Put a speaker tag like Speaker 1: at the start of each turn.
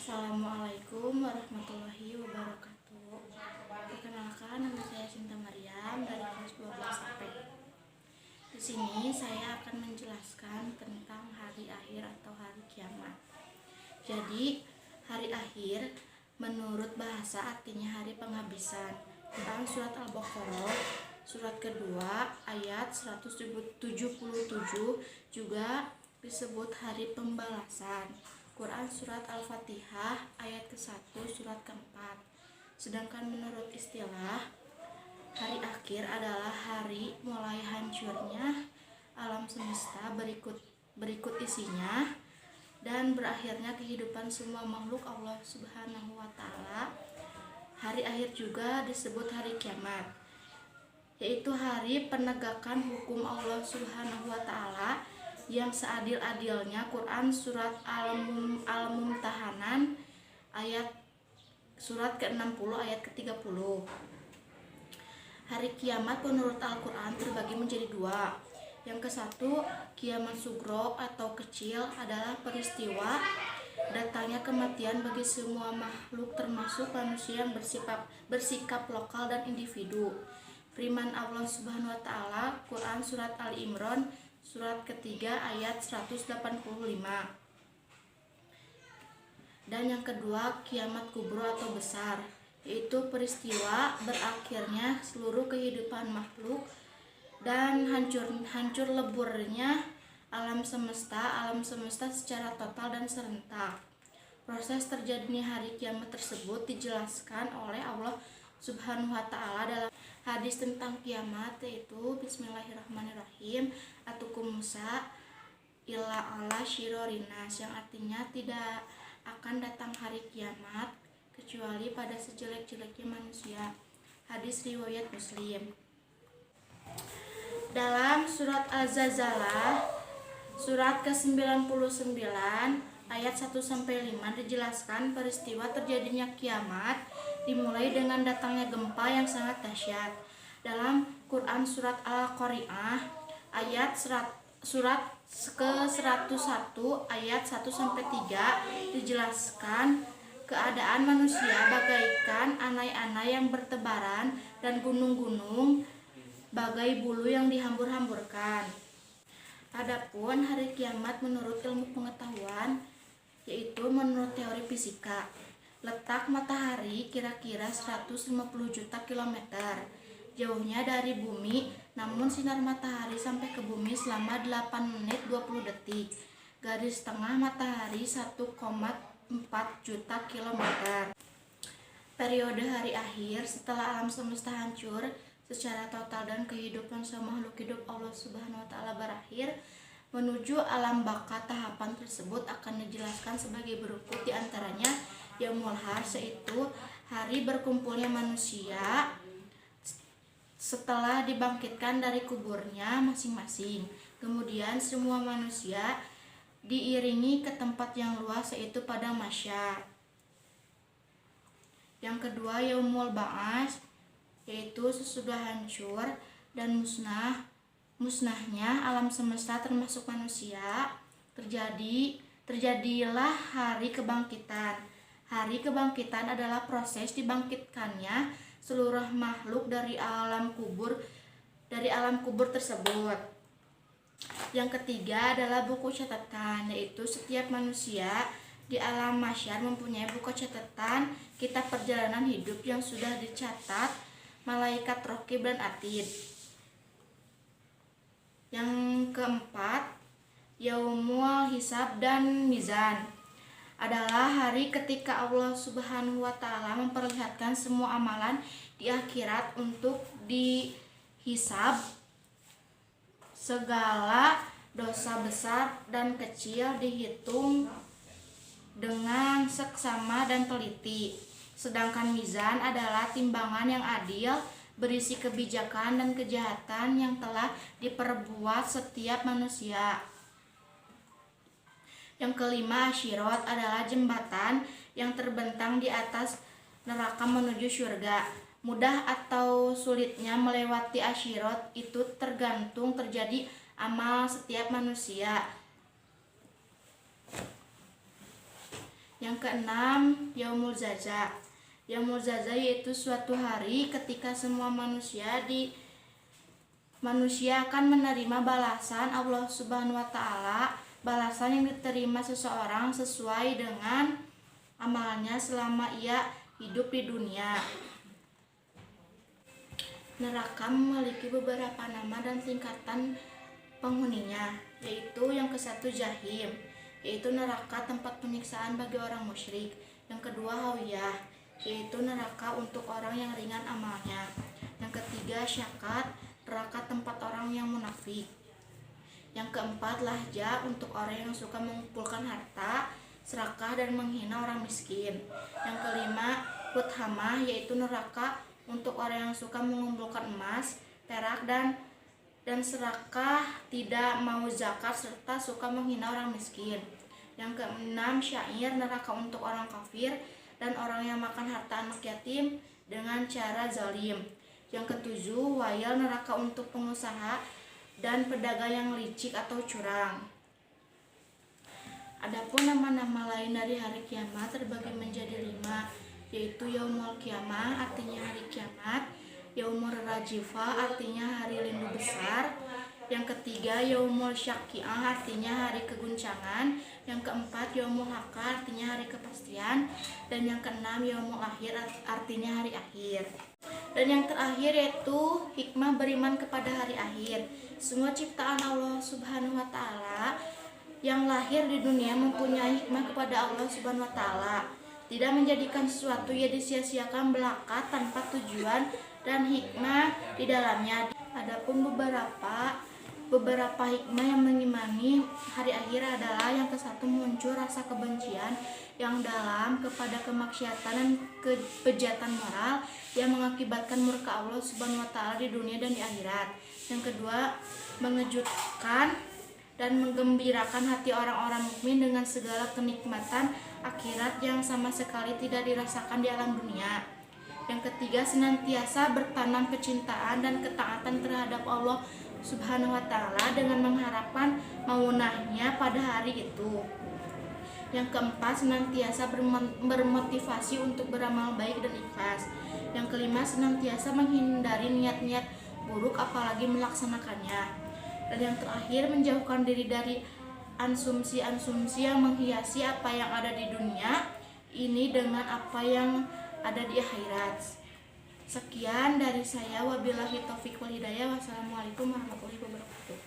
Speaker 1: Assalamualaikum warahmatullahi wabarakatuh. Perkenalkan, nama saya Sinta Mariam dari kelas 12 AP. Di sini saya akan menjelaskan tentang hari akhir atau hari kiamat. Jadi, hari akhir menurut bahasa artinya hari penghabisan. Tentang surat Al-Baqarah, surat kedua ayat 177 juga disebut hari pembalasan. Quran surat Al-Fatihah ayat ke-1 surat ke-4. Sedangkan menurut istilah, hari akhir adalah hari mulai hancurnya alam semesta berikut isinya dan berakhirnya kehidupan semua makhluk Allah Subhanahu wa taala. Hari akhir juga disebut hari kiamat, yaitu hari penegakan hukum Allah Subhanahu wa taala yang seadil-adilnya. Quran surat Al-Mumtahanan ayat surat ke-60 ayat ke-30. Hari kiamat menurut Al-Quran terbagi menjadi dua. Yang ke-1, kiamat sugro atau kecil adalah peristiwa datangnya kematian bagi semua makhluk termasuk manusia yang bersikap lokal dan individu. Firman Allah Subhanahu wa taala, Quran surat Ali Imran surat ketiga ayat 185. Dan yang kedua, kiamat kubro atau besar, yaitu peristiwa berakhirnya seluruh kehidupan makhluk dan hancur leburnya alam semesta secara total dan serentak. Proses terjadinya hari kiamat tersebut dijelaskan oleh Allah Subhanahu wa taala dalam hadis tentang kiamat, yaitu Bismillahirrahmanirrahim, atukum Musa illa ala syirorinas, yang artinya tidak akan datang hari kiamat kecuali pada sejelek-jeleknya manusia. Hadis riwayat Muslim. Dalam surat Az-Zalzalah surat ke-99 ayat 1-5 dijelaskan peristiwa terjadinya kiamat dimulai dengan datangnya gempa yang sangat dahsyat. Dalam Quran surat Al-Qari'ah ayat surat ke-101 ayat 1-3 dijelaskan keadaan manusia bagaikan anai-anai yang bertebaran dan gunung-gunung bagai bulu yang dihambur-hamburkan. Adapun hari kiamat menurut ilmu pengetahuan, yaitu menurut teori fisika, letak matahari kira-kira 150 juta kilometer jauhnya dari bumi, namun sinar matahari sampai ke bumi selama 8 menit 20 detik. Garis tengah matahari 1,4 juta kilometer. Periode hari akhir setelah alam semesta hancur secara total dan kehidupan semua makhluk hidup Allah Subhanahu wa taala berakhir menuju alam baka. Tahapan tersebut akan dijelaskan sebagai berikut, diantaranya Yaumul Hars, yaitu hari berkumpulnya manusia setelah dibangkitkan dari kuburnya masing-masing. Kemudian semua manusia diiringi ke tempat yang luas, yaitu padang mahsyar. Yang kedua, Yaumul Ba'ats, yaitu sesudah hancur dan musnahnya alam semesta termasuk manusia, terjadilah hari kebangkitan. Hari kebangkitan adalah proses dibangkitkannya seluruh makhluk dari alam kubur tersebut. Yang ketiga adalah buku catatan, yaitu setiap manusia di alam mahsyar mempunyai buku catatan kitab perjalanan hidup yang sudah dicatat malaikat Raqib dan Atid. Yang keempat, Yaumul Hisab dan Mizan, adalah hari ketika Allah Subhanahu wa taala memperlihatkan semua amalan di akhirat untuk dihisab. Segala dosa besar dan kecil dihitung dengan seksama dan teliti. Sedangkan mizan adalah timbangan yang adil berisi kebijakan dan kejahatan yang telah diperbuat setiap manusia. Yang kelima, Asyirat adalah jembatan yang terbentang di atas neraka menuju surga. Mudah atau sulitnya melewati Asyirat itu tergantung terjadi amal setiap manusia. Yang keenam, Yaumul Jaza. Yaumul Jaza yaitu suatu hari ketika semua manusia akan menerima balasan Allah Subhanahu wa taala, balasan yang diterima seseorang sesuai dengan amalnya selama ia hidup di dunia. Neraka memiliki beberapa nama dan tingkatan penghuninya, yaitu yang ke-1 Jahim, yaitu neraka tempat penyiksaan bagi orang musyrik. Yang kedua Hawiyah, yaitu neraka untuk orang yang ringan amalnya. Yang ketiga Syakat, neraka tempat orang yang munafik. Yang keempat Lahja, untuk orang yang suka mengumpulkan harta, serakah dan menghina orang miskin. Yang kelima Huthamah, yaitu neraka untuk orang yang suka mengumpulkan emas, perak dan serakah, tidak mau zakat serta suka menghina orang miskin. Yang keenam Syair, neraka untuk orang kafir dan orang yang makan harta anak yatim dengan cara zalim. Yang ketujuh Wayal, neraka untuk pengusaha dan pedagang yang licik atau curang. Adapun nama-nama lain dari hari kiamat terbagi menjadi 5, yaitu Yaumul Qiyamah, artinya hari kiamat. Yaumur Rajifah, artinya hari lindu besar. Yang ketiga Yaumul Syaki'ah, artinya hari keguncangan. Yang keempat Yaumul Haqqa, artinya hari kepastian. Dan yang keenam Yaumul Akhir, artinya hari akhir. Dan yang terakhir yaitu hikmah beriman kepada hari akhir. Semua ciptaan Allah Subhanahu wa taala yang lahir di dunia mempunyai hikmah kepada Allah Subhanahu wa taala. Tidak menjadikan sesuatu ia disia-siakan belaka tanpa tujuan dan hikmah di dalamnya. Adapun beberapa hikmah yang mengimani hari akhir adalah yang ke-1 muncul rasa kebencian yang dalam kepada kemaksiatan dan kejahatan moral yang mengakibatkan murka Allah Subhanahu wa taala di dunia dan di akhirat. Yang kedua, mengejutkan dan menggembirakan hati orang-orang mukmin dengan segala kenikmatan akhirat yang sama sekali tidak dirasakan di alam dunia. Yang ketiga, senantiasa bertanam kecintaan dan ketaatan terhadap Allah Subhanahu wa taala dengan mengharapkan maunahnya pada hari itu. Yang keempat, senantiasa bermotivasi untuk beramal baik dan ikhlas. Yang kelima, senantiasa menghindari niat-niat buruk apalagi melaksanakannya. Dan yang terakhir, menjauhkan diri dari asumsi-asumsi yang menghiasi apa yang ada di dunia ini dengan apa yang ada di akhirat. Sekian dari saya, wabillahi taufiq wal hidayah. Wassalamualaikum warahmatullahi wabarakatuh.